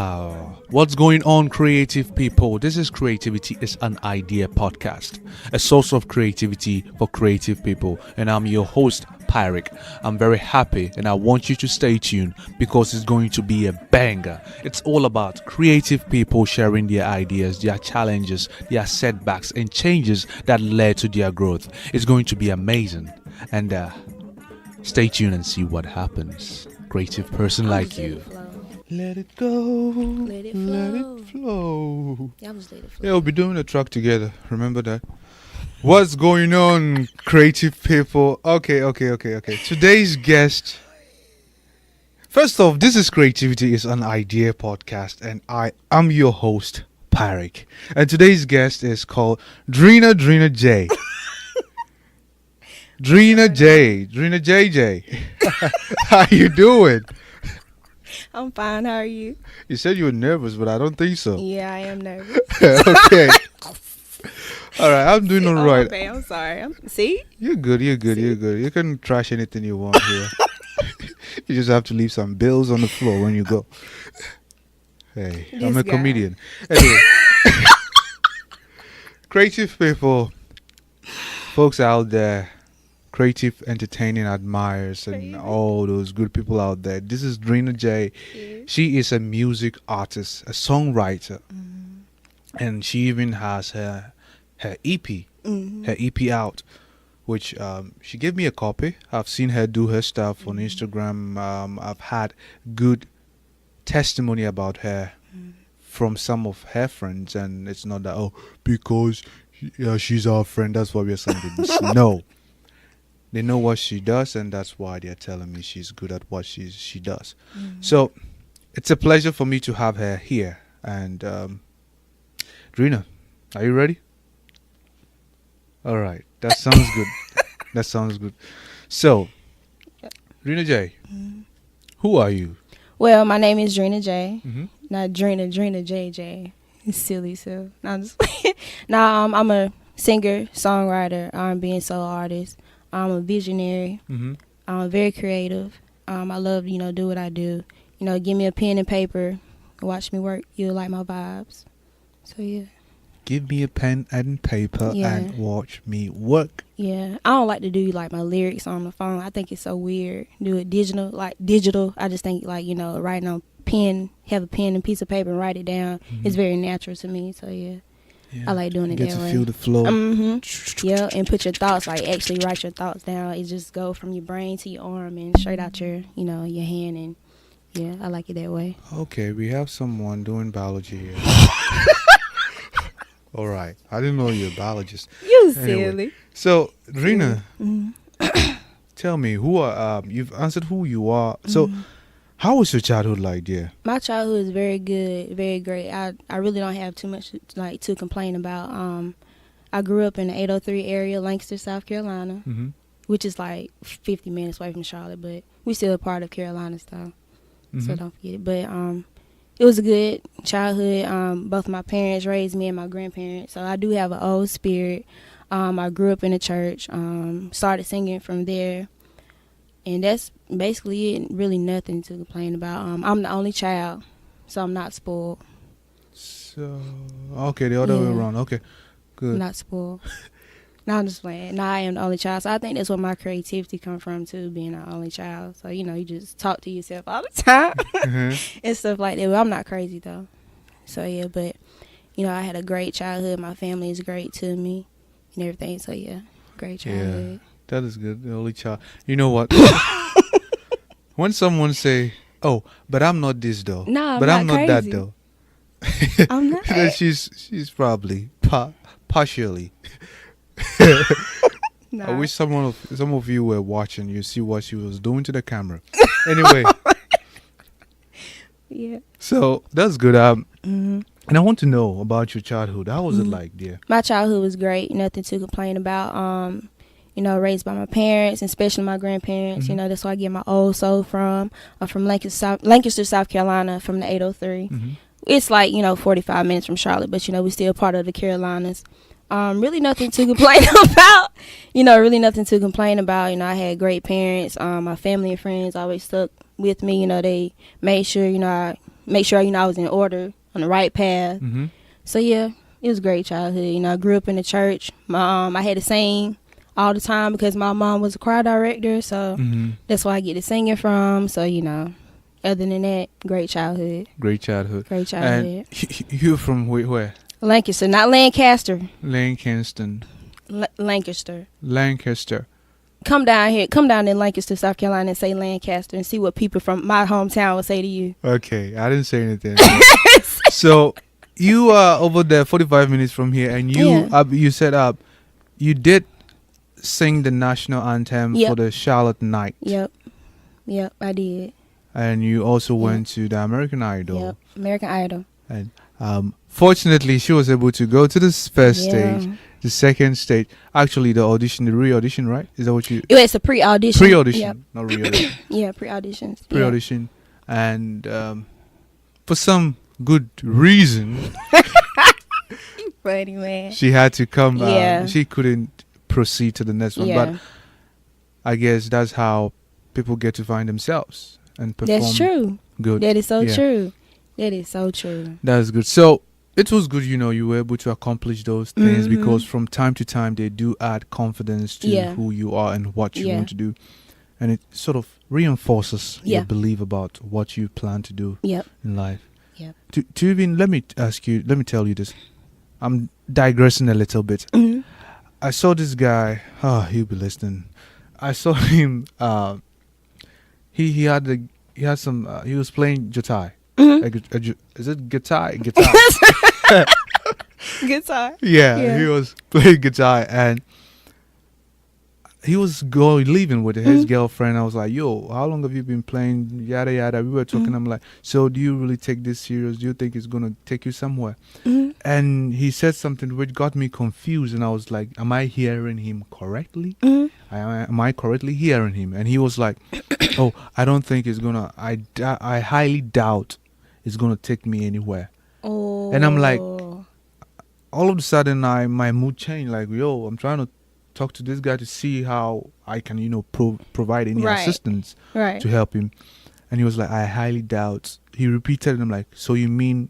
Wow. What's going on, creative people? This is Creativity is an Idea podcast, a source of creativity for creative people. And I'm your host, Pyeric. I'm very happy and I want you to stay tuned because it's going to be a banger. It's all about creative people sharing their ideas, their challenges, their setbacks, and changes that led to their growth. It's going to be amazing. And stay tuned and see what happens. Creative person like you. Let it go. Let it flow. Let it flow. Yeah, just let it flow. Yeah, we'll be doing a track together. Remember that? What's going on, creative people? Okay. Today's guest. First off, this is Creativity is an Idea podcast, and I am your host, Pyeric. And today's guest is called Drina J. Drina JJ. How you doing? I'm fine. How are you? You said you were nervous, but I don't think so. Yeah, I am nervous. Okay. All right, I'm doing all right. Okay, I'm sorry. See? You're good. You can trash anything you want here. You just have to leave some bills on the floor when you go. Hey, I'm a comedian. Anyway, creative people, folks out there, creative, entertaining admirers, and all those good people out there. This is Drina J. Yeah. She is a music artist, a songwriter, and she even has her EP, her EP out, which she gave me a copy. I've seen her do her stuff on Instagram. I've had good testimony about her from some of her friends, and it's not that because she's our friend, that's why we're sending this. No. They know what she does, and that's why they're telling me she's good at what she does. So it's a pleasure for me to have her here. And Drina, are you ready? All right, that sounds good. That sounds good. So, Drina J, who are you? Well, my name is Drina J. Mm-hmm. Not Drina JJ. It's silly, so. No, I'm just I'm a singer, songwriter, R&B and soul artist. I'm a visionary. I'm very creative. I love, do what I do. Give me a pen and paper, watch me work. You'll like my vibes. So, yeah. Give me a pen and paper and watch me work. Yeah. I don't like to do, my lyrics on the phone. I think it's so weird. Do it digital. I just think, writing on pen, have a pen and piece of paper and write it down. It's very natural to me. So, yeah. I like doing it that way. Get to feel the flow. Yeah, and put your thoughts, actually write your thoughts down. It just go from your brain to your arm and straight out your, your hand. And, yeah, I like it that way. Okay, we have someone doing biology here. All right. I didn't know you're a biologist. You silly. So, Drina, tell me, you've answered who you are. So, how was your childhood like, dear? My childhood is very good, very great. I really don't have too much to complain about. I grew up in the 803 area, Lancaster, South Carolina, which is 50 minutes away from Charlotte, but we still a part of Carolina, so don't forget it. But it was a good childhood. Both my parents raised me and my grandparents, so I do have an old spirit. I grew up in a church, started singing from there. And that's basically it. Really nothing to complain about. I'm the only child, so I'm not spoiled. So, okay, the other way around. Okay, good. I'm not spoiled. No, I'm just playing. No, I am the only child. So I think that's where my creativity comes from, too, being the only child. So, you just talk to yourself all the time and stuff like that. Well, I'm not crazy, though. So, yeah, but, I had a great childhood. My family is great to me and everything. So, yeah, great childhood. Yeah. That is good. The only child. You know what? When someone say, but I'm not this though. No, but I'm not crazy. that though. I'm not. Then she's probably partially. Nah. I wish some of you were watching. You see what she was doing to the camera. Anyway. Yeah. So that's good. And I want to know about your childhood. How was it like, dear? My childhood was great. Nothing to complain about. Raised by my parents, especially my grandparents. That's where I get my old soul from. I'm from Lancaster, South Carolina, from the 803. It's 45 minutes from Charlotte, but, we're still part of the Carolinas. Really nothing to complain about. Really nothing to complain about. I had great parents. My family and friends always stuck with me. They made sure, I make sure, I was in order, on the right path. Mm-hmm. So, yeah, it was a great childhood. I grew up in the church. I had to sing all the time because my mom was a choir director. So, that's where I get the singing from. So, other than that, great childhood. Great childhood. Great childhood. And you're from where? Lancaster, not Lancaster. Lancaster. Lancaster. Lancaster. Come down in Lancaster, South Carolina, and say Lancaster, and see what people from my hometown will say to you. Okay, I didn't say anything. So you are over there 45 minutes from here, and you set up. You did sing the national anthem for the Charlotte night. Yep, I did. And you also went to the American Idol. Yep, American Idol. And fortunately, she was able to go to the first stage, the second stage. Actually, the audition, the re-audition, right? Is that what you? It's a pre-audition. Pre-audition, not re-audition. Yeah, pre-auditions. Pre-audition, and for some good reason, funny man, she had to come. She couldn't proceed to the next one, but I guess that's how people get to find themselves and perform. That's true. Good. That is so true. That is so true. That's good. So it was good, you were able to accomplish those things because from time to time they do add confidence to who you are and what you want to do. And it sort of reinforces your belief about what you plan to do in life. Yep. To even, let me tell you this. I'm digressing a little bit. Mm-hmm. I saw this guy, he'll be listening. I saw him, he was playing guitar. Mm-hmm. Is it guitar? Guitar. Yeah, he was playing guitar and he was leaving with his girlfriend. I was like, yo, how long have you been playing? Yada, yada. We were talking. I'm like, so do you really take this serious? Do you think it's going to take you somewhere? And he said something which got me confused. And I was like, am I hearing him correctly? Am I correctly hearing him? And he was like, oh, I don't think it's going to, I highly doubt it's going to take me anywhere. Oh. And I'm like, all of a sudden, my mood changed. Like, yo, I'm trying to talk to this guy to see how I can, provide any assistance to help him. And he was like, I highly doubt. He repeated, and I'm like, so you mean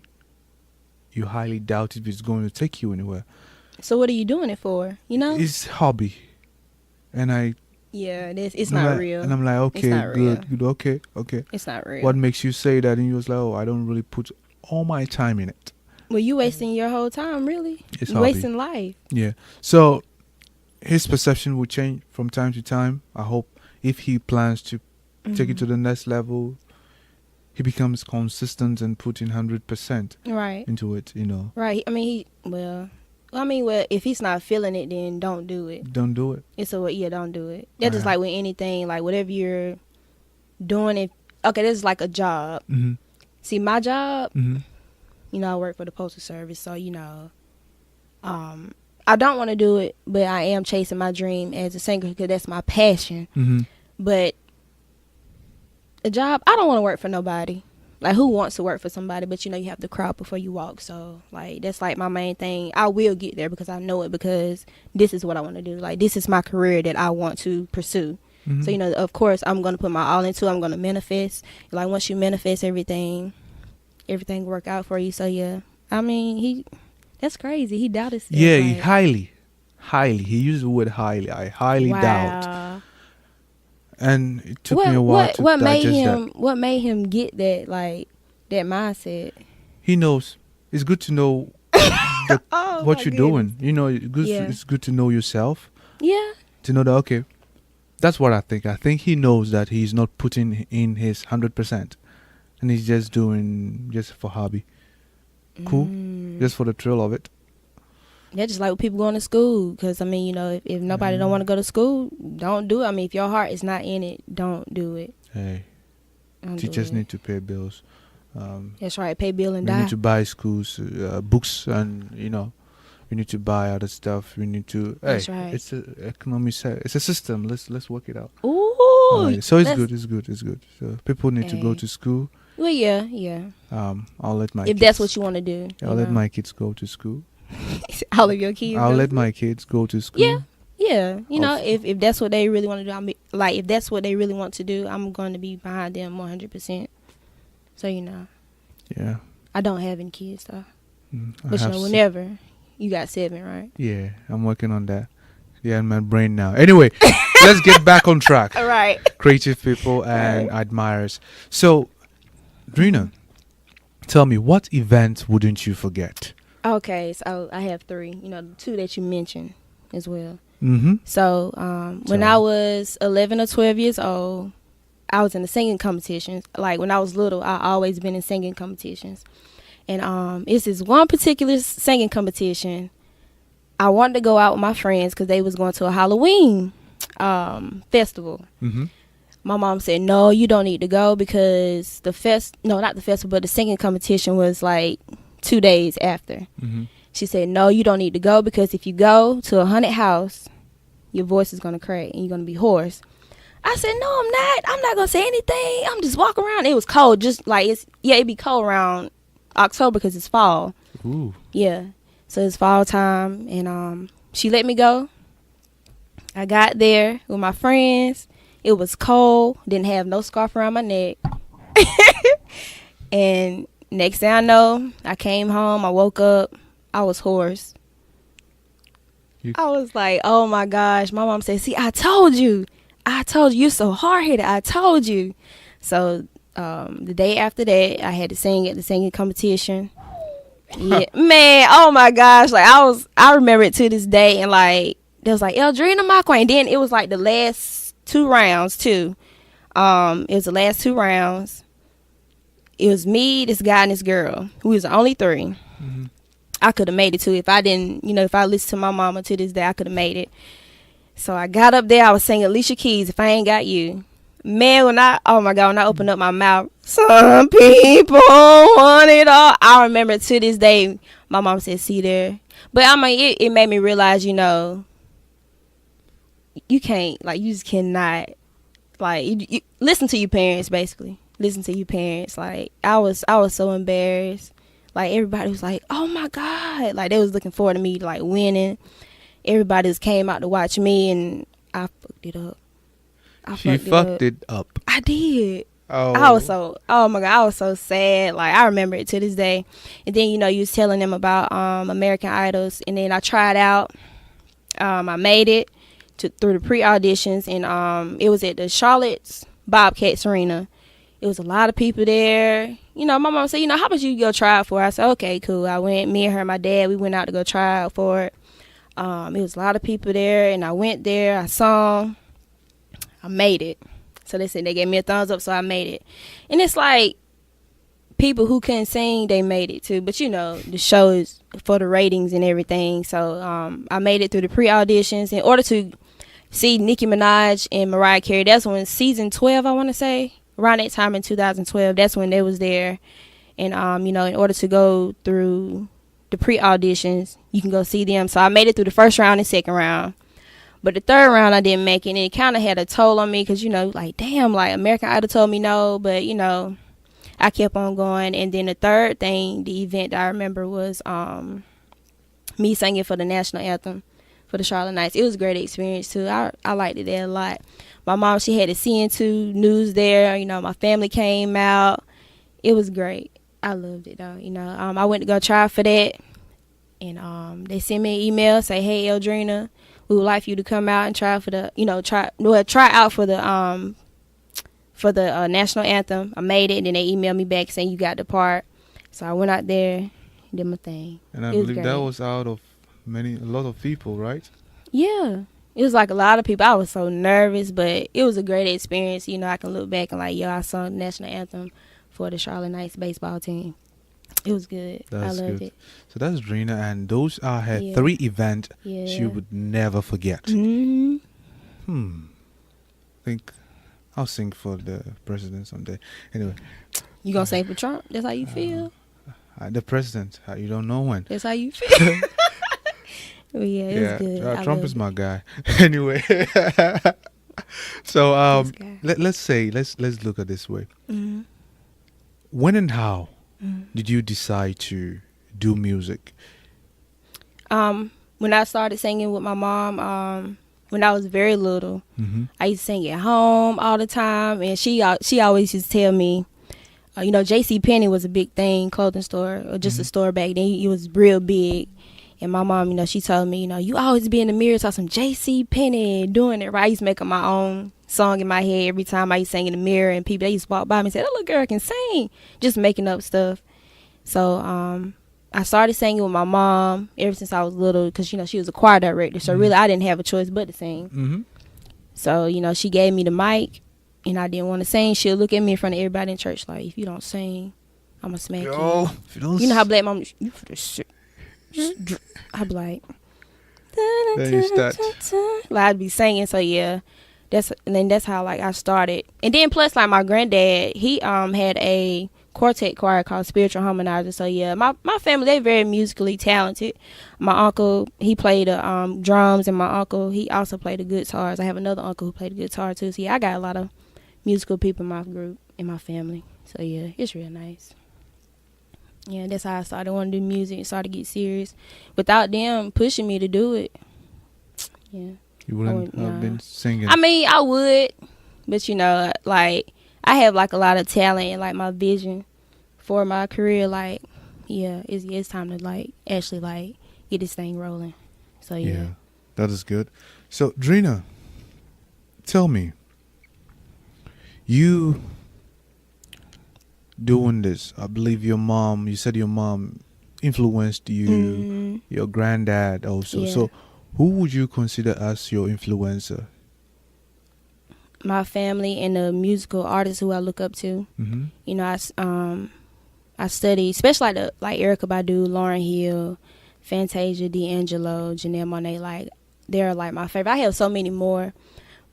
you highly doubt if it's going to take you anywhere? So what are you doing it for? It's hobby. And it's not real. And I'm like, okay, good, okay. It's not real. What makes you say that? And he was like, oh, I don't really put all my time in it. Well, you wasting your whole time, really. It's you wasting life. Yeah. So his perception will change from time to time. I hope if he plans to take it to the next level, he becomes consistent and put in 100% into it, Right. I mean, if he's not feeling it, then don't do it. Don't do it. Don't do it. That's just like with anything, like whatever you're doing. This is like a job. Mm-hmm. See, my job, I work for the Postal Service, so, I don't want to do it, but I am chasing my dream as a singer because that's my passion. Mm-hmm. But a job, I don't want to work for nobody. Like, who wants to work for somebody? But, you have to crawl before you walk. So, like, that's, like, my main thing. I will get there because I know it because this is what I want to do. Like, this is my career that I want to pursue. Mm-hmm. So, of course, I'm going to put my all into it. I'm going to manifest. Like, once you manifest everything work out for you. So, yeah. I mean, that's crazy. He doubted himself. Yeah, he highly. He used the word highly. I highly doubt. And it took me a while to digest that. What made him get that, like, that mindset? He knows. It's good to know what you're doing. It's good to know yourself. Yeah. To know that, okay, that's what I think. I think he knows that he's not putting in his 100%. And he's just doing just for hobby. Cool. Just for the thrill of it. Yeah, just like with people going to school. Because, I mean, if nobody don't want to go to school, don't do it. I mean, if your heart is not in it, don't do it. Hey. Teachers need to pay bills. That's right. Pay bill and die. We need to buy schools, books, and, we need to buy other stuff. We need to... That's right. It's an economy. It's a system. Let's work it out. Ooh. So it's good. So people need to go to school. Well, yeah. I'll let my kids, that's what you want to do. I'll let my kids go to school. All of your kids. I'll let my kids go to school. Yeah. If that's what they really want to do, if that's what they really want to do, I'm going to be behind them 100%. So Yeah. I don't have any kids though. I But you have know, whenever you got 7, right? Yeah, I'm working on that. Yeah, in my brain now. Anyway, let's get back on track. All right. Creative people and admirers. So, Drina, tell me, what event wouldn't you forget? Okay, so I have 3. You know, the 2 that you mentioned as well. Mm-hmm. So when I was 11 or 12 years old, I was in the singing competitions. Like when I was little, I always been in singing competitions. And it's this one particular singing competition. I wanted to go out with my friends because they was going to a Halloween festival. Mm-hmm. My mom said, no, you don't need to go because not the festival, but the singing competition was like 2 days after. Mm-hmm. She said, no, you don't need to go because if you go to a haunted house, your voice is going to crack and you're going to be hoarse. I said, no, I'm not. I'm not going to say anything. I'm just walking around. It was cold. Just like, it'd be cold around October because it's fall. Ooh. Yeah. So it's fall time. And she let me go. I got there with my friends. It was cold. Didn't have no scarf around my neck. And next thing I know, I came home. I woke up. I was hoarse. I was like, oh my gosh. My mom said, see, I told you. You're so hard-headed. I told you. So the day after that, I had to sing at the singing competition. Yeah, man, oh my gosh. Like I remember it to this day. And like, they was like, Drina, my queen. Then it was like the last 2 rounds too. It was the last 2 rounds. It was me, this guy, and this girl. We was the only 3. Mm-hmm. I could have made it too. If I didn't, if I listened to my mama to this day, I could have made it. So I got up there. I was singing Alicia Keys, If I Ain't Got You. Man, when I opened up my mouth, some people want it all. I remember to this day, my mom said, see there. But I mean, it made me realize, you can't, like, you just cannot, like, you listen to your parents, basically. Listen to your parents. Like, I was so embarrassed. Like, everybody was like, oh my God. Like, they was looking forward to me, like, winning. Everybody just came out to watch me, and I fucked it up. She fucked it up. I did. Oh. Oh my God, I was so sad. Like, I remember it to this day. And then, you was telling them about American Idols, and then I tried out. I made it through the pre-auditions, and it was at the Charlotte's Bobcats Arena. It was a lot of people there. My mom said, how about you go try out for it? I said, okay, cool. I went, me and her and my dad, we went out to go try out for it. It was a lot of people there, and I went there. I sung. I made it. So they said they gave me a thumbs up, so I made it. And it's like people who couldn't sing, they made it too. But the show is for the ratings and everything. So I made it through the pre-auditions. In order to see Nicki Minaj and Mariah Carey, that's when season 12, I want to say, around that time in 2012, that's when they was there. And in order to go through the pre-auditions, you can go see them. So I made it through the first round and second round. But the third round, I didn't make it. And it kind of had a toll on me because, like, damn, like, American Idol told me no. But, I kept on going. And then the third thing, the event that I remember was me singing for the national anthem for the Charlotte Knights. It was a great experience, too. I liked it there a lot. My mom, she had the CN2 news there. My family came out. It was great. I loved it, though. I went to go try for that. And they sent me an email, say, hey, Drina, we would like for you to come out and try for the, try out for the national anthem. I made it, and then they emailed me back saying you got the part. So I went out there and did my thing. And I believe that was out of a lot of people, right? Yeah. It was like a lot of people. I was so nervous, but it was a great experience. I can look back and like, I sung the national anthem for the Charlotte Knights baseball team. It was good. I loved it. So that's Drina, and those are her 3 events she would never forget. Mm-hmm. I think I'll sing for the president someday. Anyway. You gonna sing for Trump? That's how you feel? The president. You don't know when. That's how you feel? Well, it was good. Trump is my guy. Anyway. So let's look at this way. Mm-hmm. When and how did you decide to do music? When I started singing with my mom, when I was very little, I used to sing at home all the time, and she always used to tell me, J.C. Penney was a big thing, clothing store, or just a store back then. It was real big. And my mom, she told me, you always be in the mirror talking some J.C. Penney, doing it right. I used to make up my own song in my head every time I used to sing in the mirror, and people, they used to walk by me and say, that little girl can sing, just making up stuff. So I started singing with my mom ever since I was little, because, she was a choir director, so really I didn't have a choice but to sing. So, she gave me the mic, and I didn't want to sing. She'll look at me in front of everybody in church like, if you don't sing, I'm going to smack you. You know how black mom, you for this shit. I'd be like, I'd be singing. So yeah, that's how I started. And then plus my granddad, he had a quartet choir called Spiritual Harmonizer. So yeah, my family, they very musically talented. My uncle, he played drums, and my uncle, he also played the guitars. I have another uncle who played the guitar too. So yeah, I got a lot of musical people in my group, in my family. So yeah, it's real nice. Yeah, that's how I started wanting to do music and started to get serious. Without them pushing me to do it, yeah. You wouldn't have been singing. I mean, I would, but I have a lot of talent and my vision for my career. It's time to actually get this thing rolling. So yeah, that is good. So Drina, tell me, you doing this, I believe you said your mom influenced you, your granddad also. Yeah. So who would you consider as your influencer? My family and the musical artists who I look up to. I study, especially like Erykah Badu, Lauryn Hill, Fantasia, D'Angelo, Janelle Monáe. They're my favorite. I have so many more,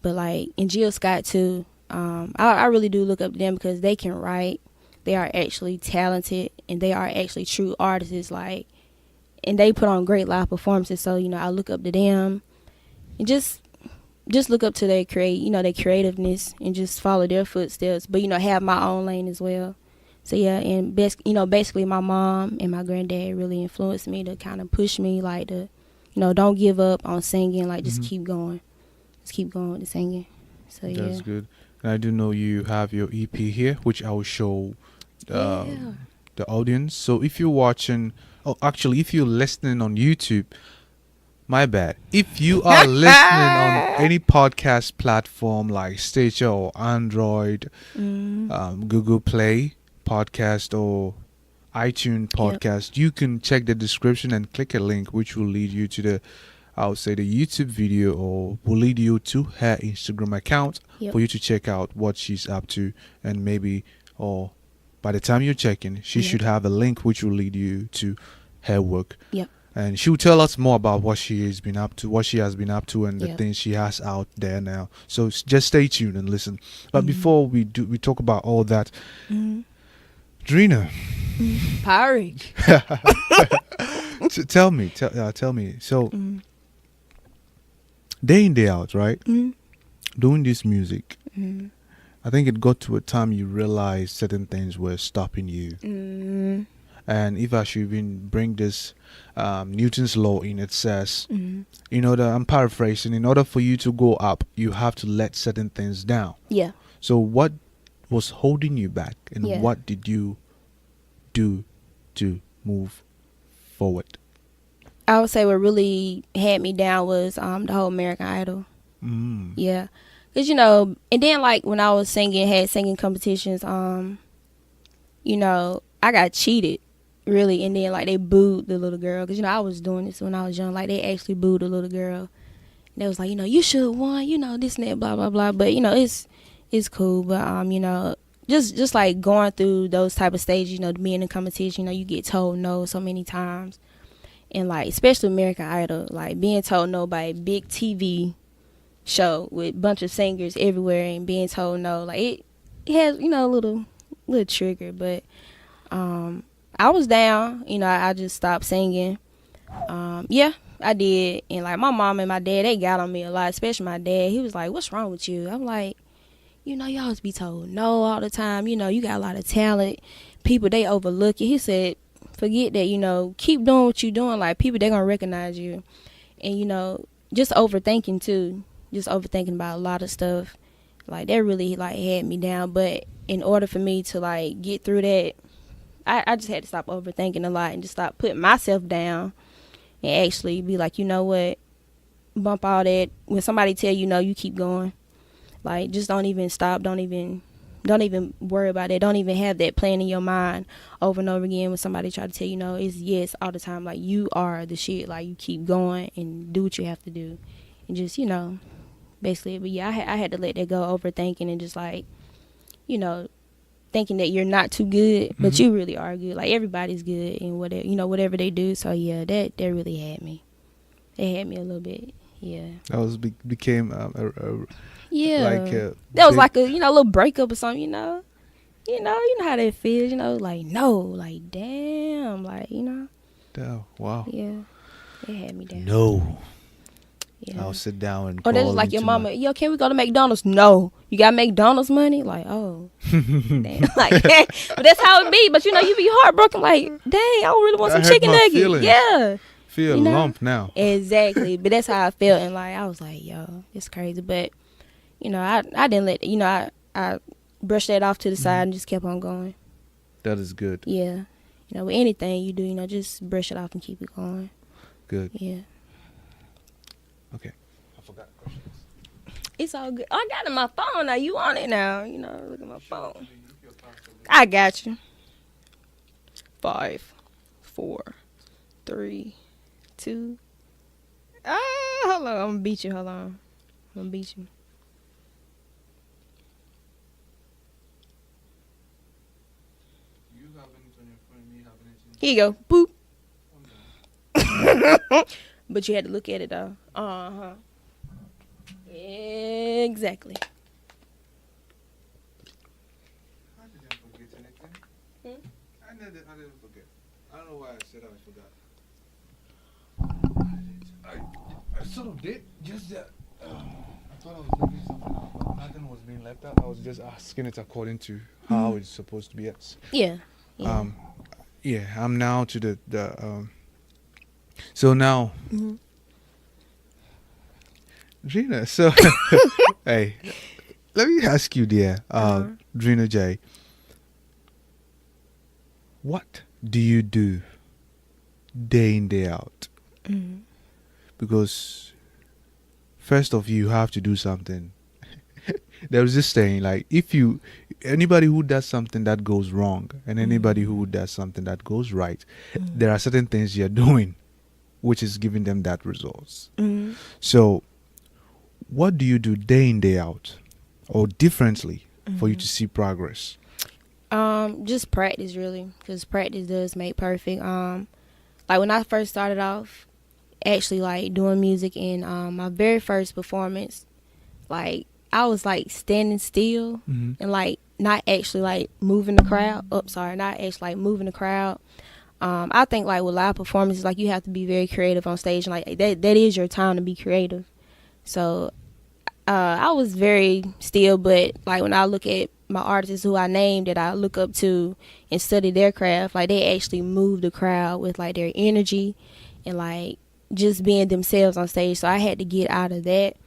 but and Jill Scott too. I really do look up to them because they can write. They are actually talented, and they are actually true artists, and they put on great live performances. So, I look up to them, and just look up to their their creativeness, and just follow their footsteps. But, have my own lane as well. So yeah, and basically my mom and my granddad really influenced me to kind of push me, to, don't give up on singing, just keep going with the singing. So yeah, that's good. And I do know you have your EP here, which I will show the audience. So if you're watching, if you're listening on YouTube, my bad. If you are listening on any podcast platform like Stitcher or Android, Google Play Podcast or iTunes Podcast, you can check the description and click a link which will lead you to the YouTube video, or will lead you to her Instagram account for you to check out what she's up to, and maybe, or by the time you're checking, she should have a link which will lead you to her work. Yep. And she will tell us more about what she has been up to, and the things she has out there now. So just stay tuned and listen. But before we talk about all that, Drina, Pyeric. tell me. So day in, day out, right? Doing this music. I think it got to a time you realized certain things were stopping you. And if I should even bring this Newton's law in, it says, I'm paraphrasing, in order for you to go up, you have to let certain things down. Yeah. So what was holding you back, and what did you do to move forward? I would say what really had me down was the whole American Idol. Yeah. Because, and then when I was had singing competitions, I got cheated, really. And then they booed the little girl. Because, I was doing this when I was young. They actually booed the little girl. And they was you should have won, this and that, blah, blah, blah. But, it's cool. But, just going through those type of stages, being in competition, you get told no so many times. And especially American Idol, being told no by a big TV show with a bunch of singers everywhere and being told no, it has, a little trigger. But I was down, I just stopped singing. I did. And my mom and my dad, they got on me a lot, especially my dad. He was like, what's wrong with you? I'm like, you always be told no all the time. You got a lot of talent. People, they overlook it. He said, forget that, keep doing what you're doing. People, they're going to recognize you. And, just overthinking, too. Just overthinking about a lot of stuff. That really, had me down. But in order for me to like get through that, I just had to stop overthinking a lot and just stop putting myself down and actually be like, you know what, bump all that. When somebody tell you no, you keep going. Like, just don't even stop. Don't even worry about it. Don't even have that plan in your mind over and over again when somebody try to tell you no. It's yes all the time. Like, you are the shit. Like, you keep going and do what you have to do. And just, basically. But yeah, I had to let that go, overthinking and just like, thinking that you're not too good, but you really are good. Like, everybody's good in whatever they do. So yeah, that really had me. It had me a little bit. Yeah. That became yeah. Like that was like a little breakup or something. You know how that feels. Like no, like damn, like Damn, wow. Yeah, it had me down. No. Yeah. I'll sit down and. Or that's like your mama. Yo, can we go to McDonald's? No, you got McDonald's money. Like, oh, damn. Like, but that's how it be. But you be heartbroken. Like, dang, I really want some chicken nuggets. Yeah. Feel a lump now. Exactly. But that's how I felt, and like I was like, yo, it's crazy. But I didn't let I brushed that off to the side and just kept on going. That is good. Yeah. With anything you do, just brush it off and keep it going. Good. Yeah. Okay. I forgot questions. It's all good. I got it on my phone now. You on it now. Look at my phone. I got you. 5, 4, 3, 2. Hold on. I'm gonna beat you. Hold on. I'm gonna beat you. You have it on your phone, me having it. Here you go. Boop. But you had to look at it though. Exactly. I didn't forget anything. I didn't forget. I don't know why I said I forgot. I sort of did. Just that. I thought I was leaving something out, but nothing was being left out. I was just asking it according to how it's supposed to be. Yes. Yeah. Yeah. I'm now to the so now. Drina, so hey, let me ask you, dear, Drina J, what do you do day in, day out? Because first off, you have to do something. There's this saying, like, anybody who does something that goes wrong and anybody who does something that goes right, there are certain things you're doing which is giving them that results. So what do you do day in, day out or differently for you to see progress? Just practice, really, because practice does make perfect. Like when I first started off actually like doing music, in my very first performance, like I was like standing still and like not actually like moving the crowd. Not actually like moving the crowd. I think like with live performances, like you have to be very creative on stage, and like that is your time to be creative. So I was very still, but like when I look at my artists who I named that I look up to and study their craft, like they actually move the crowd with like their energy and like just being themselves on stage. So I had to get out of that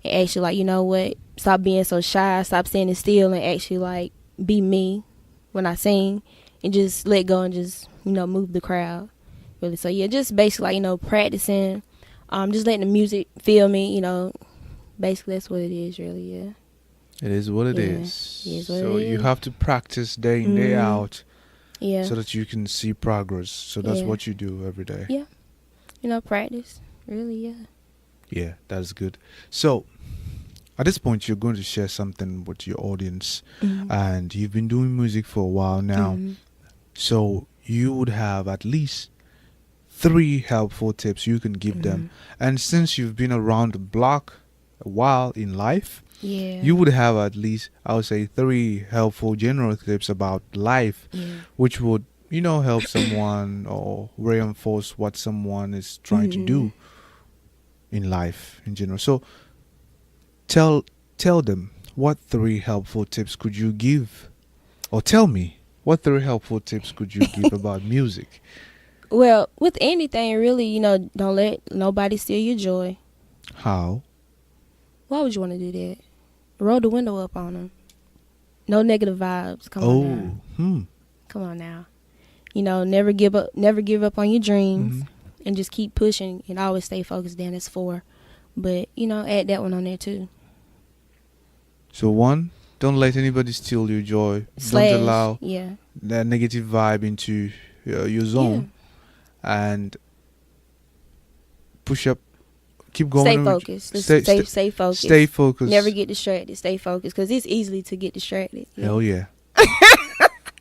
and actually like, you know what, stop being so shy, stop standing still, and actually like be me when I sing and just let go and just, move the crowd, really. So yeah, just basically like, practicing, just letting the music feel me, basically that's what it is, really. Yeah, it is what it is. It is what So it you is. have to practice day in, day out, yeah, so that you can see progress. So that's what you do every day. Yeah, practice, really. Yeah, that's good. So at this point, you're going to share something with your audience, and you've been doing music for a while now. So you would have at least 3 helpful tips you can give them. And since you've been around the block a while in life, you would have at least, I would say, 3 helpful general tips about life, which would, help someone or reinforce what someone is trying to do in life in general. So tell them, what 3 helpful tips could you give? Or tell me, what 3 helpful tips could you give about music? Well, with anything, really, don't let nobody steal your joy. How? Why would you want to do that? Roll the window up on them. No negative vibes. Come on now. Come on now. You know, never give up on your dreams, and just keep pushing and always stay focused. Then it's 4. But, you know, add that one on there too. So 1, don't let anybody steal your joy. / Don't allow that negative vibe into your zone. Yeah. And push up. Keep going. Stay focused. Stay focused. Stay focused. Never get distracted. Stay focused, because it's easily to get distracted. Yeah. Hell yeah.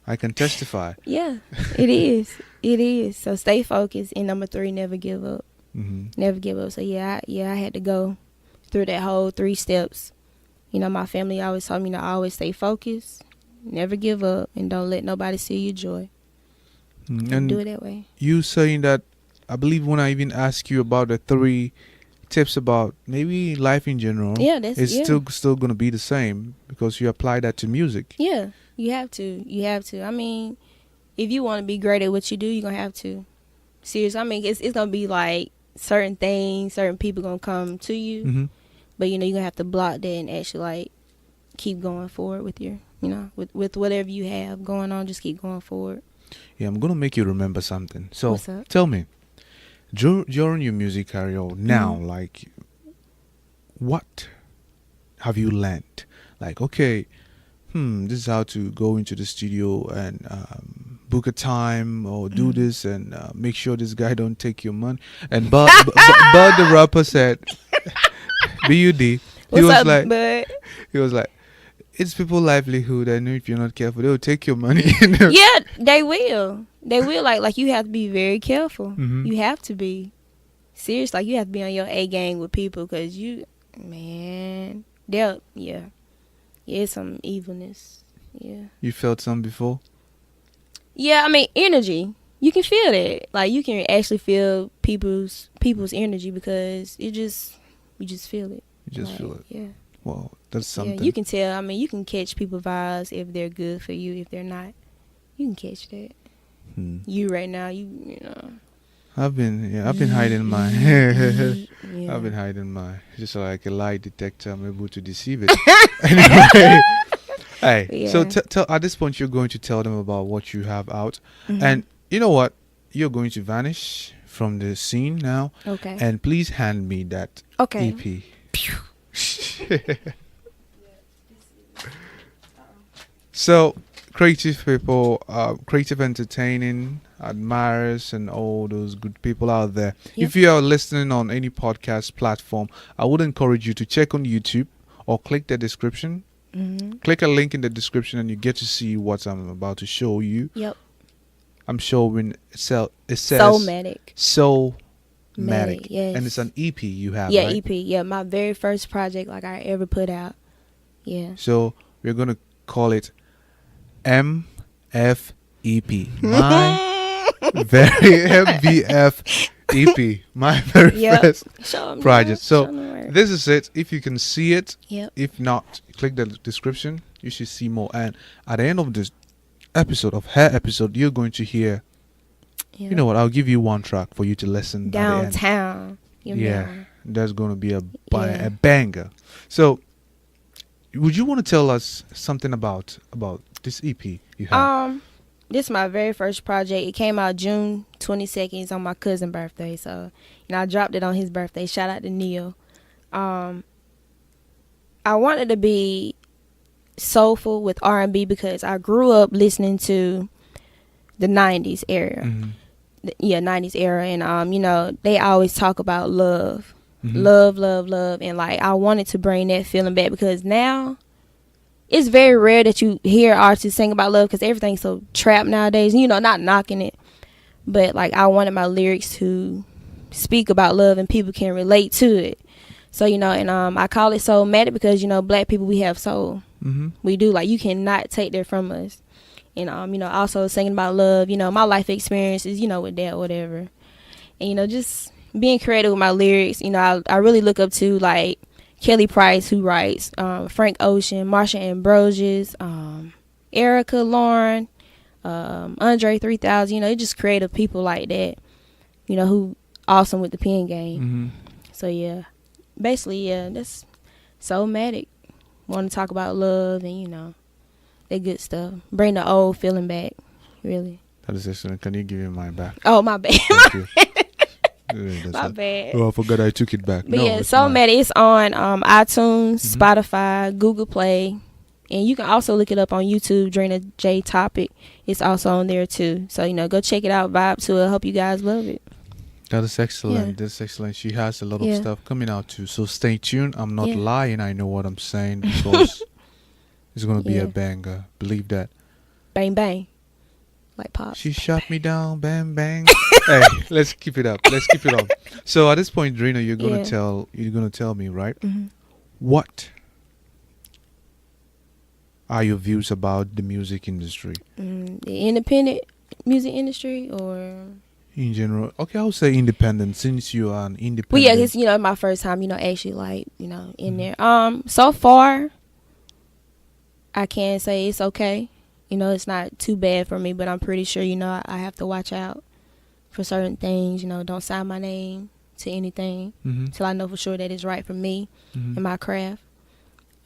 I can testify. Yeah, it is. It is. So stay focused. And number 3, never give up. Never give up. So I had to go through that whole 3 steps. You know, my family always told me to always stay focused, never give up, and don't let nobody steal your joy. And do it that way. You saying that, I believe when I even asked you about the 3 tips about maybe life in general, it's still going to be the same, because you apply that to music. Yeah, you have to. I mean, if you want to be great at what you do, you're going to have to. Seriously, I mean, it's going to be like certain things, certain people going to come to you, but, you know, you're going to have to block that and actually, like, keep going forward with your, you know, with whatever you have going on, just keep going forward. Yeah, I'm going to make you remember something. So, tell me, during your music career now, like, what have you learned? Like, okay, this is how to go into the studio and book a time or do this and make sure this guy don't take your money. And Bud the rapper said, B.U.D. He was like, it's people's livelihood, and if you're not careful, they'll take your money. Yeah, they will. They will. Like you have to be very careful. You have to be serious. Like, you have to be on your A game with people, because it's some evilness. Yeah. You felt some before? Yeah, I mean, energy. You can feel that. Like, you can actually feel people's energy, because you just feel it. You just feel it. Yeah. Well, that's something. Yeah, you can tell. I mean, you can catch people's vibes if they're good for you. If they're not, you can catch that. You right now, you know. I've been hiding my. I've been hiding my, just like a lie detector. I'm able to deceive it. Anyway, hey. So tell at this point, you're going to tell them about what you have out, and you know what? You're going to vanish from the scene now. Okay. And please hand me that EP. So, creative people, creative entertaining admirers, and all those good people out there. Yep. If you are listening on any podcast platform, I would encourage you to check on YouTube or click the description. Click a link in the description, and you get to see what I'm about to show you. Yep. I'm showing it says Soulmatic. Yes. And it's an EP you have, right? EP. Yeah, my very first project like I ever put out. Yeah. So we're going to call it MFEP. My very MVF EP. My very first project. So this is it. If you can see it. Yep. If not, click the description. You should see more. And at the end of this episode, you're going to hear, you know what, I'll give you one track for you to listen downtown. That's going to be a banger. So would you want to tell us something about this EP you have? This is my very first project. It came out June 22nd. It's on my cousin's birthday, so I dropped it on his birthday. Shout out to Neil. I wanted to be soulful with R&B, because I grew up listening to the 90s era. 90s era, and you know, they always talk about love. Love, and like, I wanted to bring that feeling back, because now it's very rare that you hear artists sing about love, because everything's so trapped nowadays. You know, not knocking it, but like, I wanted my lyrics to speak about love and people can relate to it. So, you know, and I call it Soulmatic, because, you know, black people, we have soul. We do. Like, you cannot take that from us. And you know, also singing about love, you know, my life experiences, you know, with that, whatever. And, you know, just being creative with my lyrics. You know, I really look up to, like, Kelly Price, who writes, Frank Ocean, Marsha Ambrosius, Erica Lauren, Andre 3000. You know, just creative people like that, you know, who awesome with the pen game. So, yeah, basically, that's Soulmatic. Want to talk about love, and, you know, That good stuff. Bring the old feeling back. Really. That is excellent. Can you give me mine back? Oh, my bad. Thank you. My bad. Oh, I forgot I took it back. But yeah, Soulmate, it's on iTunes, Spotify, Google Play, and you can also look it up on YouTube, Drina J Topic. It's also on there too. So, you know, go check it out, vibe to it. Hope you guys love it. That is excellent. Yeah. That's excellent. She has a lot of stuff coming out too. So stay tuned. I'm not lying. I know what I'm saying because it's going to be a banger. Believe that. Bang, bang. Like pop. She shot me down, bang bang. Hey, let's keep it up. Let's keep it on. So at this point, Drina, you're gonna tell me, right? What are your views about the music industry? The independent music industry, or in general? Okay, I would say independent, since you are an independent. Well, yeah, it's my first time, actually like in there. So far, I can say it's okay. It's not too bad for me, but I'm pretty sure, I have to watch out for certain things. Don't sign my name to anything till I know for sure that it's right for me and my craft.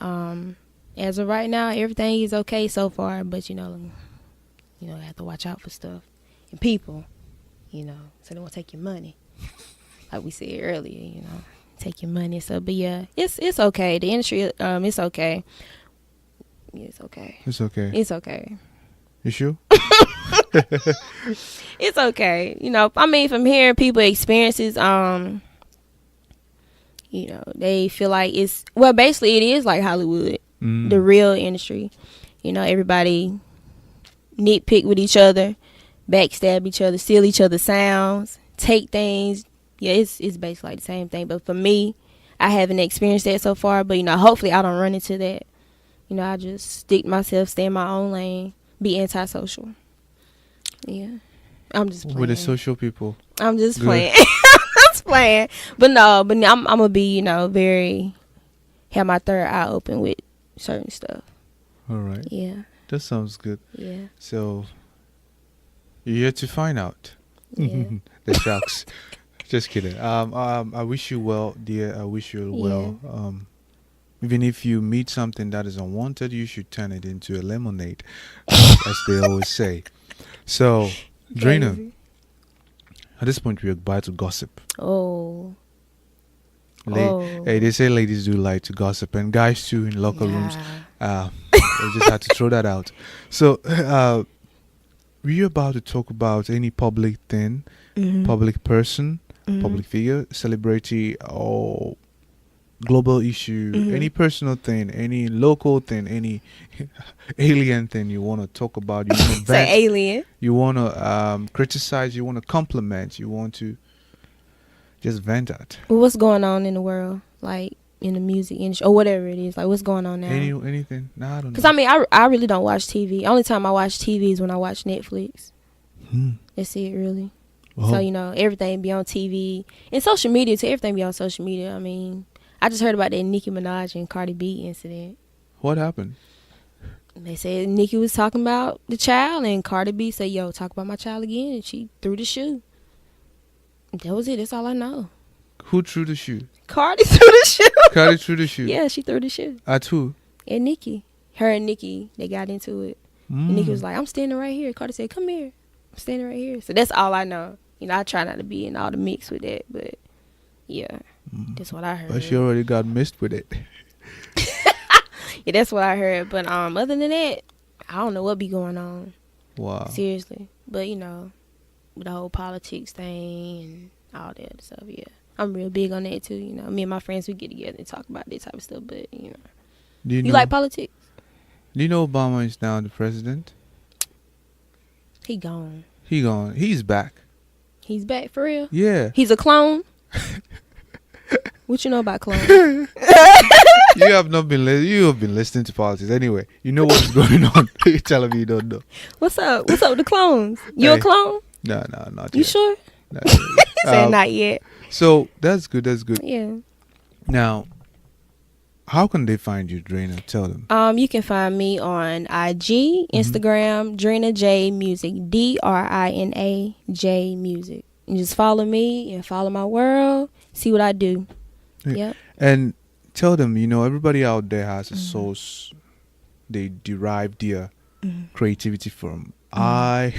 As of right now, everything is okay so far, but, I have to watch out for stuff and people, so they won't take your money. Like we said earlier, take your money. So, but yeah, it's okay. The industry, it's okay. It's okay. It's okay. It's okay. You sure? It's okay. From hearing people experiences, they feel like basically it is like Hollywood, the real industry. Everybody nitpick with each other, backstab each other, steal each other's sounds, take things. Yeah, it's basically like the same thing. But for me, I haven't experienced that so far. But, hopefully I don't run into that. I just stick to myself, stay in my own lane, be antisocial. Yeah. I'm just playing. With the social people. I'm just playing. I'm just playing. But I'm going to be, have my third eye open with certain stuff. All right. Yeah. That sounds good. Yeah. So, you're here to find out. Yeah. The sharks. Just kidding. I wish you well, dear. I wish you well. Even if you meet something that is unwanted, you should turn it into a lemonade, as they always say. So, Drina, at this point, we're about to gossip. Oh. Hey, they say ladies do like to gossip, and guys too in locker rooms. We just had to throw that out. So, were you about to talk about any public thing, public person, public figure, celebrity, or global issue, any personal thing, any local thing, any alien thing you want to talk about? You want to vent, say alien. You want to criticize, you want to compliment, you want to just vent at. Well, what's going on in the world, like in the music industry or whatever it is? Like, what's going on now? Anything? Nah, I don't know. Because I really don't watch TV. Only time I watch TV is when I watch Netflix. That's it, really. Oh. So everything be on TV and social media too. Everything be on social media. I just heard about that Nicki Minaj and Cardi B incident. What happened? They said Nicki was talking about the child, and Cardi B said, "Yo, talk about my child again," and she threw the shoe. That was it. That's all I know. Who threw the shoe? Cardi threw the shoe. Cardi threw the shoe? Yeah, she threw the shoe. At who? At Nicki. Her and Nicki, they got into it. And Nicki was like, "I'm standing right here." Cardi said, "Come here. I'm standing right here." So that's all I know. I try not to be in all the mix with that, but yeah, that's what I heard. But she already got mixed with it. Yeah, that's what I heard. But other than that, I don't know what be going on. Wow. Seriously. But with the whole politics thing and all that stuff, yeah. I'm real big on that too, Me and my friends, we get together and talk about that type of stuff, but Do you like politics? Do you know Obama is now the president? He gone. He's back. He's back for real? Yeah. He's a clone? What you know about clones? You have been listening to politics. Anyway, you know what's going on. You're telling me you don't know. What's up? What's up with the clones? You a clone? No, not yet. You sure? Not yet. Said not yet. So that's good. Yeah. Now, how can they find you, Drina? Tell them. You can find me on IG, Instagram, Drina J Music, Drina J Music. And just follow me and follow my world. See what I do. Yep. And tell them, everybody out there has a source they derive their creativity from? I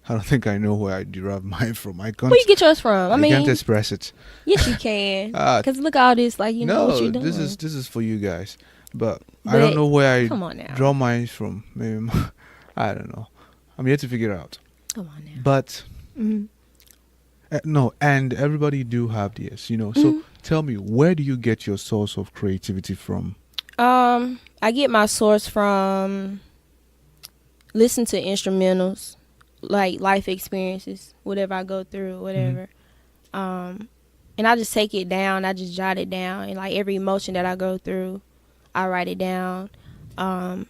don't think I know where I derive mine from. I can't. Where you get yours from? I can't express it. Yes, you can. Because look at all this, like, you know what you're doing. this is for you guys. But I don't know where I draw mine from. Maybe I don't know. I'm yet to figure it out. Come on now. But no, and everybody do have theirs, you know. So tell me, where do you get your source of creativity from? I get my source from listen to instrumentals, like life experiences, whatever I go through, whatever. And I just take it down. I just jot it down, and like every emotion that I go through, I write it down. I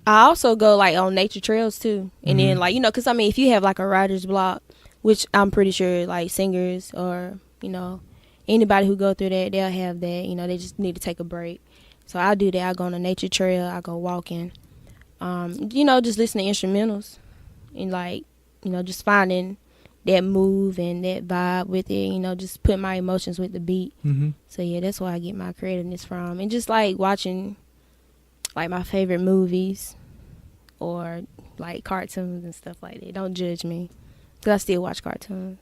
also go like on nature trails too, and then like, you know, because I mean, if you have like a writer's block, which I'm pretty sure like singers or, you know, anybody who go through that, they'll have that. You know, they just need to take a break. So I do that. I go on a nature trail. I go walking. You know, just listen to instrumentals and like, you know, just finding that move and that vibe with it. You know, just put my emotions with the beat. So yeah, that's where I get my creativeness from, and just like watching like my favorite movies or like cartoons and stuff like that. Don't judge me, because I still watch cartoons.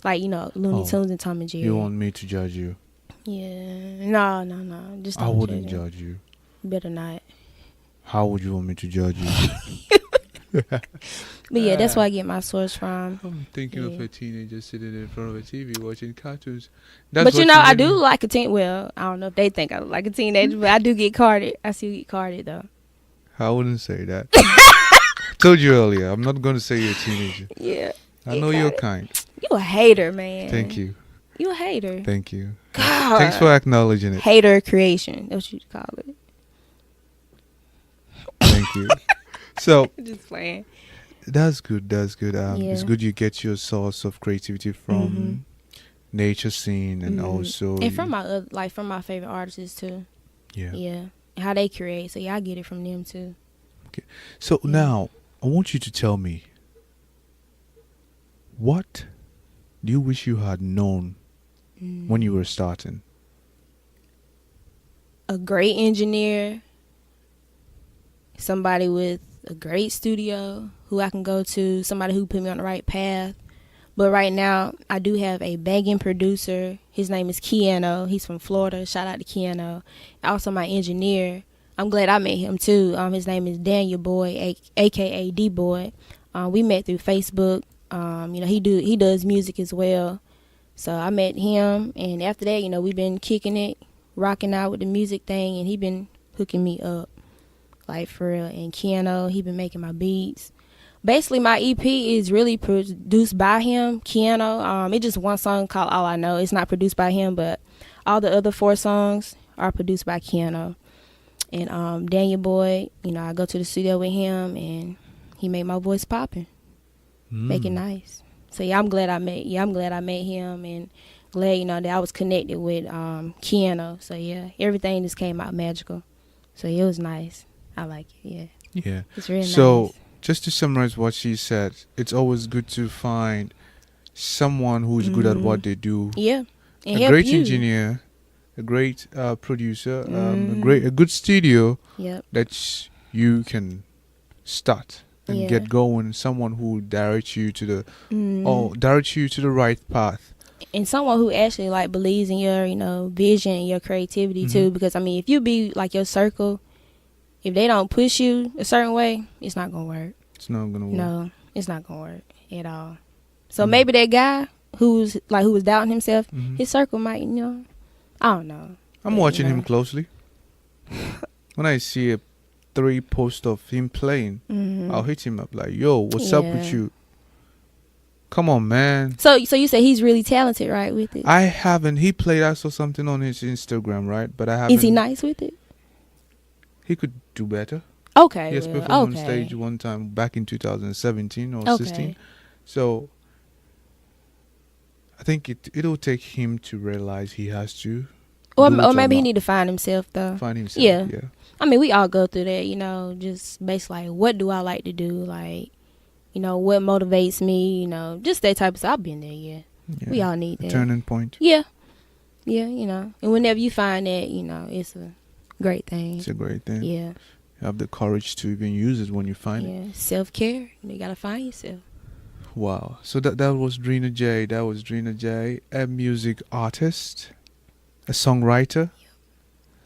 Like, you know, Looney Tunes and Tom and Jerry. You want me to judge you? Yeah. No. Just don't I wouldn't judge you. Better not. How would you want me to judge you? But yeah, that's where I get my source from. I'm thinking of a teenager sitting in front of a TV watching cartoons. But you know, I do like a teen. Well, I don't know if they think I look like a teenager, but I do get carded. I still get carded though. I wouldn't say that. Told you earlier, I'm not going to say you're a teenager. Yeah. I know you're kind. You a hater, man. Thank you. You a hater. Thank you. God. Thanks for acknowledging it. Hater creation. That's what you call it. Thank you. So just playing. That's good. It's good you get your source of creativity from nature scene and also from my favorite artists too. Yeah. How they create. So yeah, I get it from them too. Okay. So now I want you to tell me, what do you wish you had known when you were starting? A great engineer, somebody with a great studio who I can go to, somebody who put me on the right path. But right now, I do have a banging producer. His name is Keanu. He's from Florida. Shout out to Keanu. Also, my engineer. I'm glad I met him too. His name is Daniel Boy, aka D Boy. We met through Facebook. You know, he does music as well. So I met him, and after that, you know, we've been kicking it, rocking out with the music thing, and he been hooking me up, like for real. And Keanu, he been making my beats. Basically, my EP is really produced by him, Keanu. It's just one song called All I Know. It's not produced by him, but all the other 4 songs are produced by Keanu. And Daniel Boy, you know, I go to the studio with him, and he made my voice popping, make it nice. So yeah, I'm glad I met him, and glad, you know, that I was connected with Keanu. So yeah, everything just came out magical. So it was nice. I like it. Yeah. It's really nice. So just to summarize what she said, it's always good to find someone who's good at what they do. Yeah. And a great engineer, a great producer, a good studio that you can start and get going. Someone who directs you to the right path. And someone who actually like believes in your, you know, vision and your creativity too. Because I mean, if you be like your circle, if they don't push you a certain way, it's not gonna work. It's not gonna work. No, it's not gonna work at all. So maybe that guy who was doubting himself, his circle might, you know, I don't know. I'm watching him closely. When I see 3 posts of him playing, I'll hit him up like, "Yo, what's up with you? Come on, man." So you say he's really talented, right, with it? I haven't. He played. I saw something on his Instagram, right? But I haven't. Is he nice with it? He could do better. Okay. He has performed on stage one time back in 2017 or 16. So I think it'll take him to realize he has to. Or maybe he need to find himself though. Find himself. Yeah. Yeah. I mean, we all go through that, you know, just basically like, what do I like to do? Like, you know, what motivates me? You know, just that type of stuff. I've been there, yeah. We all need that. Turning point. Yeah. Yeah, you know. And whenever you find that, you know, it's a great thing. It's a great thing. Yeah. have the courage to even use it when you find it. Yeah, self-care. You gotta find yourself. Wow. So that was Drina J. That was Drina J, a music artist, a songwriter,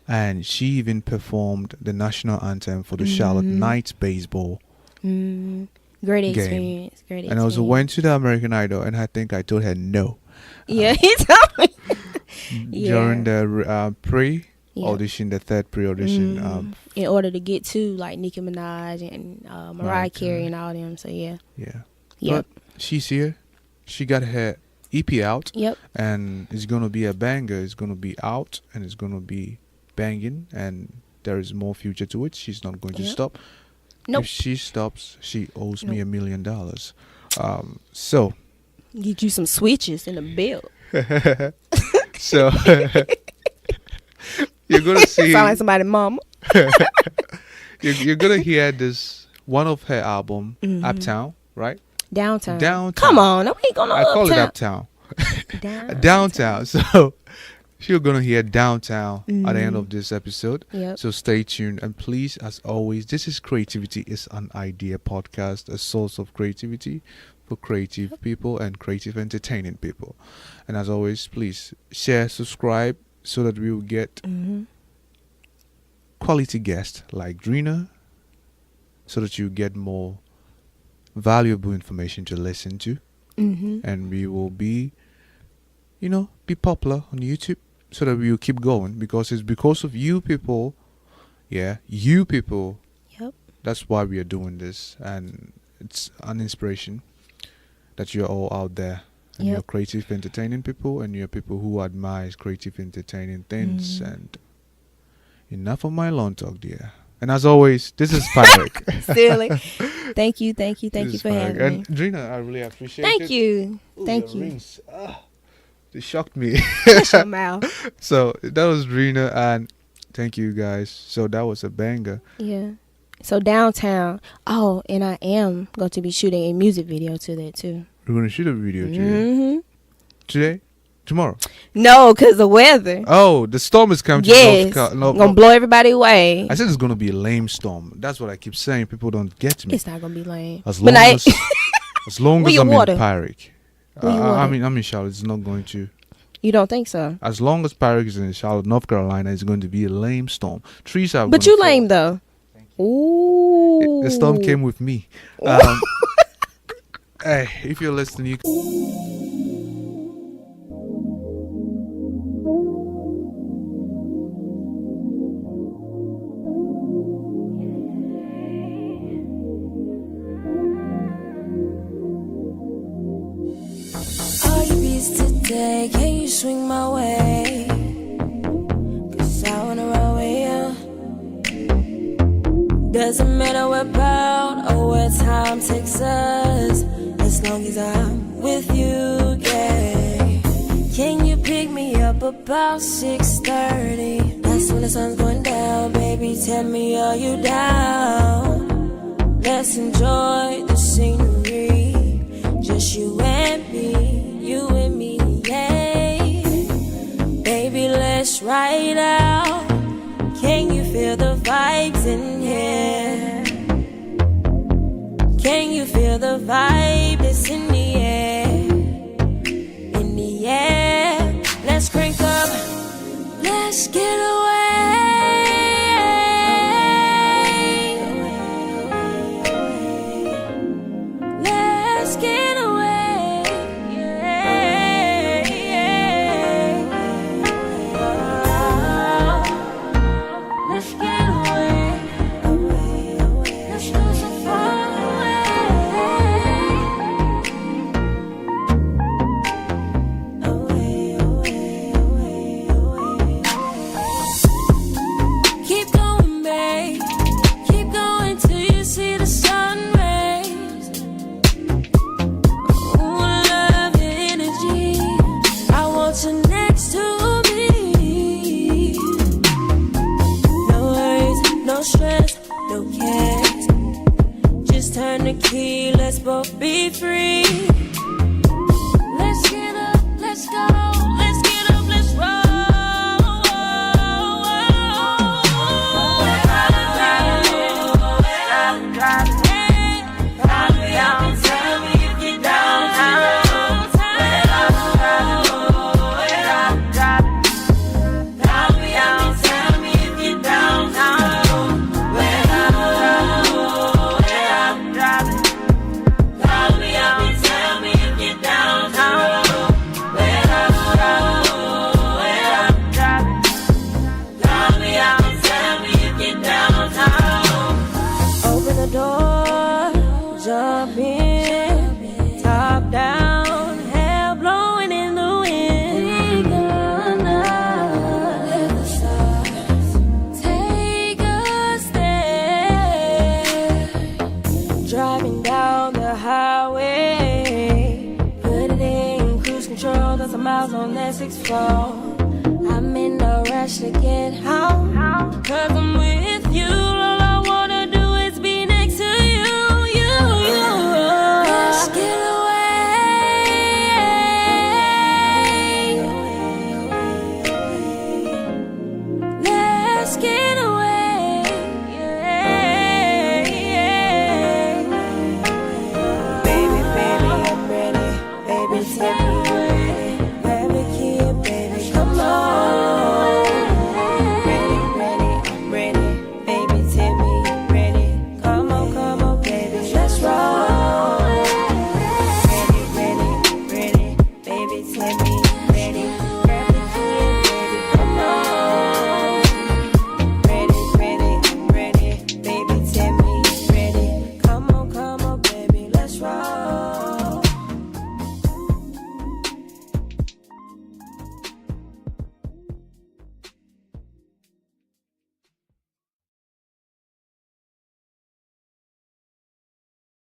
and she even performed the national anthem for the Charlotte Knights baseball Great experience. Great experience. And I also went to the American Idol, and I think I told her no. Yeah, he told me. During the pre-audition, the third pre-audition. In order to get to like Nicki Minaj and Mariah Carey and all them. So yeah. Yeah. Yep. But she's here. She got her EP out. Yep. And it's going to be a banger. It's going to be out, and it's going to be banging, and there is more future to it. She's not going to stop. Nope. If she stops, she owes me $1 million. So get you some switches in the bill. So you're gonna see. Sound like somebody's mama. you're gonna hear this one of her album, Uptown, right? Downtown. Come on, no, we ain't gonna. I call it Uptown. Downtown. So you're gonna hear Downtown at the end of this episode. Yep. So stay tuned, and please, as always, this is Creativity is an Idea podcast, a source of creativity for creative people and creative entertaining people. And as always, please share, subscribe, so that we will get quality guests like Drina, so that you get more valuable information to listen to. And we will be popular on YouTube, so that we will keep going, because it's because of you people. You people. Yep. That's why we are doing this, and it's an inspiration that you're all out there, and you're creative, entertaining people, and you're people who admire creative, entertaining things. And enough of my long talk, dear. And as always, this is Pyeric. Silly. Thank you for having me. And Drina, I really appreciate it. Thank you. Ooh, Thank you. Rings. They shocked me. Shut your mouth. So that was Drina, and thank you guys. So that was a banger. Yeah. So Downtown. Oh, and I am going to be shooting a music video to that too. We're going to shoot a video today. Today? Tomorrow? No, because the weather. Oh, the storm is coming. Yes. Going to blow everybody away. I said it's going to be a lame storm. That's what I keep saying. People don't get me. It's not going to be lame. As long as I'm in Pyeric. I'm in Charlotte. It's not going to. You don't think so? As long as Pyeric is in Charlotte, North Carolina, it's going to be a lame storm. Trees are. But you lame though. Ooh. The storm came with me. Hey, if you're listening, you. Today, can you swing my way? 'Cause I wanna run with you. Doesn't matter where about or where time takes us, as long as I'm with you, yeah. Can you pick me up about 6:30? That's when the sun's going down, baby, tell me, are you down? Let's enjoy the scenery, just you and me, you and me. Baby, let's ride out. Can you feel the vibes in here? Can you feel the vibe that's in the air? In the air. Let's crank up. Let's get away. Let's get away. house on that 6th floor. I'm in no rush to get home, 'cause I'm with you.